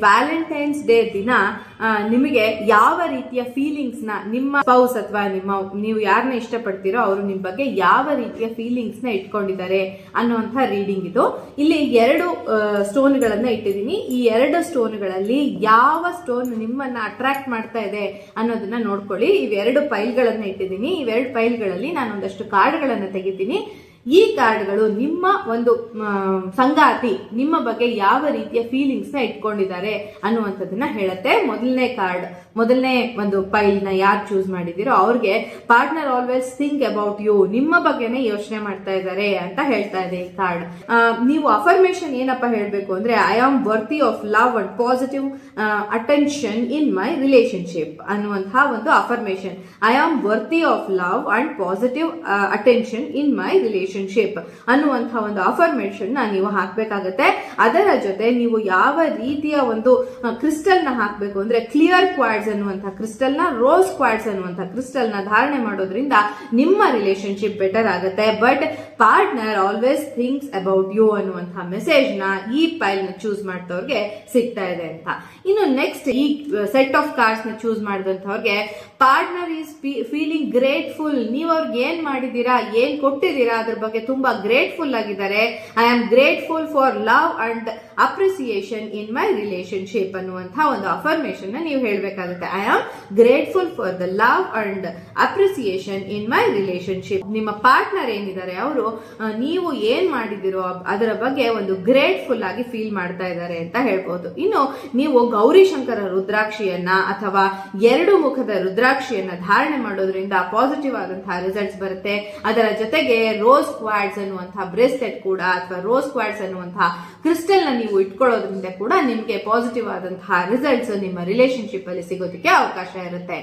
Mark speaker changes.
Speaker 1: Valentine's day ದಿನ ನಿಮಗೆ ಯಾವ ರೀತಿಯ ಫೀಲಿಂಗ್ಸ್ ನ ನಿಮ್ಮ ಸ್ಪೌಸ್ ಅಥವಾ ನೀವು ಯಾರನ್ನ ಇಷ್ಟಪಡ್ತೀರೋ ಅವರು ನಿಮ್ಮ ಬಗ್ಗೆ ಯಾವ ರೀತಿಯ ಫೀಲಿಂಗ್ಸ್ ನ ಇಟ್ಕೊಂಡಿದ್ದಾರೆ ಅನ್ನುವಂಥ ರೀಡಿಂಗ್ ಇದು. ಇಲ್ಲಿ 2 ಸ್ಟೋನ್ಗಳನ್ನ ಇಟ್ಟಿದ್ದೀನಿ. ಈ 2 ಸ್ಟೋನ್ಗಳಲ್ಲಿ ಯಾವ ಸ್ಟೋನ್ ನಿಮ್ಮನ್ನ ಅಟ್ರಾಕ್ಟ್ ಮಾಡ್ತಾ ಇದೆ ಅನ್ನೋದನ್ನ ನೋಡ್ಕೊಳ್ಳಿ. ಇವೆರಡು ಪೈಲ್ಗಳನ್ನ ಇಟ್ಟಿದ್ದೀನಿ. ಇವೆರಡು ಪೈಲ್ಗಳಲ್ಲಿ ನಾನು ಒಂದಷ್ಟು ಕಾರ್ಡ್ಗಳನ್ನ ತೆಗಿತೀನಿ. ಈ ಕಾರ್ಡ್ಗಳು ನಿಮ್ಮ ಒಂದು ಸಂಗಾತಿ ನಿಮ್ಮ ಬಗ್ಗೆ ಯಾವ ರೀತಿಯ ಫೀಲಿಂಗ್ಸ್ ನ ಇಟ್ಕೊಂಡಿದ್ದಾರೆ ಅನ್ನುವಂಥದ್ದನ್ನ ಹೇಳುತ್ತೆ. ಮೊದಲನೇ ಒಂದು ಪೈಲ್ ನ ಯಾರು ಚೂಸ್ ಮಾಡಿದಿರೋ ಅವ್ರಿಗೆ partner always think about you, ನಿಮ್ಮ ಬಗ್ಗೆನೇ ಯೋಚನೆ ಮಾಡ್ತಾ ಇದ್ದಾರೆ ಅಂತ ಹೇಳ್ತಾ ಇದೆ ಈ ಕಾರ್ಡ್. ನೀವು ಅಫರ್ಮೇಶನ್ ಏನಪ್ಪಾ ಹೇಳ್ಬೇಕು ಅಂದ್ರೆ, I am worthy of love and positive attention in my relationship ಅನ್ನುವಂತಹ ಒಂದು affirmation. I am worthy of love and positive attention in my relationship ಅನ್ನುವಂತಹ ಒಂದು ಅಫರ್ಮೇಶನ್ ನೀವು ಹಾಕ್ಬೇಕಾಗತ್ತೆ. ಅದರ ಜೊತೆ ನೀವು ಯಾವ ರೀತಿಯ ಒಂದು ಕ್ರಿಸ್ಟಲ್ ನ ಹಾಕ್ಬೇಕು ಅಂದ್ರೆ, ಕ್ಲಿಯರ್ ಕ್ವಾರ್ಟ್ಸ್ ಅನ್ನುವಂತಹ ಕ್ರಿಸ್ಟಲ್ ನ, ರೋಸ್ ಕ್ವಾರ್ಟ್ಸ್ ಅನ್ನುವಂತಹ ಕ್ರಿಸ್ಟಲ್ ನ ಧಾರಣೆ ಮಾಡೋದ್ರಿಂದ ನಿಮ್ಮ ರಿಲೇಶನ್ಶಿಪ್ ಬೆಟರ್ ಆಗುತ್ತೆ. But partner always thinks about you ಅನ್ನುವಂತಹ ಮೆಸೇಜ್ ನ ಈ ಪೈಲ್ ನ ಚೂಸ್ ಮಾಡಿದವ್ರಿಗೆ ಸಿಗ್ತಾ ಇದೆ ಅಂತ. ಇನ್ನು ನೆಕ್ಸ್ಟ್ ಈ ಸೆಟ್ ಆಫ್ ಕಾರ್ಡ್ಸ್ ನ ಚೂಸ್ ಮಾಡಿದಂತವ್ರಿಗೆ ಪಾರ್ಟ್ನರ್ ಈಸ್ ಫೀಲಿಂಗ್ ಗ್ರೇಟ್ಫುಲ್. ನೀವು ಅವ್ರಿಗೆ ಏನ್ ಮಾಡಿದೀರಾ, ಏನ್ ಕೊಟ್ಟಿದ್ದೀರಾ ಅದ್ರ ಬಗ್ಗೆ ತುಂಬಾ ಗ್ರೇಟ್ಫುಲ್ ಆಗಿದ್ದಾರೆ. I am grateful for love and appreciation in my relationship ಅನ್ನುವಂತಹ ಒಂದು ಅಫರ್ಮೇಶನ್ ನ ನೀವು ಹೇಳ್ಬೇಕಾಗುತ್ತೆ. I am grateful for the love and appreciation in my relationship. ನಿಮ್ಮ ಪಾರ್ಟ್ನರ್ ಏನಿದ್ದಾರೆ ಅವರು ನೀವು ಏನ್ ಮಾಡಿದಿರೋ ಅದರ ಬಗ್ಗೆ ಒಂದು ಗ್ರೇಟ್ಫುಲ್ ಆಗಿ ಫೀಲ್ ಮಾಡ್ತಾ ಇದ್ದಾರೆ ಅಂತ ಹೇಳ್ಬಹುದು. ಇನ್ನು ನೀವು ಗೌರಿಶಂಕರ ರುದ್ರಾಕ್ಷಿಯನ್ನ ಅಥವಾ 2 ಮುಖದ ರುದ್ರಾಕ್ಷಿಯನ್ನ ಧಾರಣೆ ಮಾಡೋದ್ರಿಂದ ಪಾಸಿಟಿವ್ ಆದಂತಹ ರಿಸಲ್ಟ್ಸ್ ಬರುತ್ತೆ. ಅದರ ಜೊತೆಗೆ ರೋಸ್ ಕ್ವಾರ್ಟ್ಸ್ ಅನ್ನುವಂತಹ ಬ್ರೇಸ್ಲೆಟ್ ಕೂಡ ಅಥವಾ ರೋಸ್ ಕ್ವಾರ್ಟ್ಸ್ ಅನ್ನುವಂತಹ ಕ್ರಿಸ್ಟಲ್ ನ ನೀವು ಇಟ್ಕೊಳ್ಳೋದ್ರಿಂದ ಕೂಡ ನಿಮಗೆ ಪಾಸಿಟಿವ್ ಆದಂತಹ ರಿಸಲ್ಟ್ಸ್ ನಿಮ್ಮ ರಿಲೇಶನ್ಶಿಪ್ ಅಲ್ಲಿ ಸಿಗೋದಕ್ಕೆ ಅವಕಾಶ ಇರುತ್ತೆ.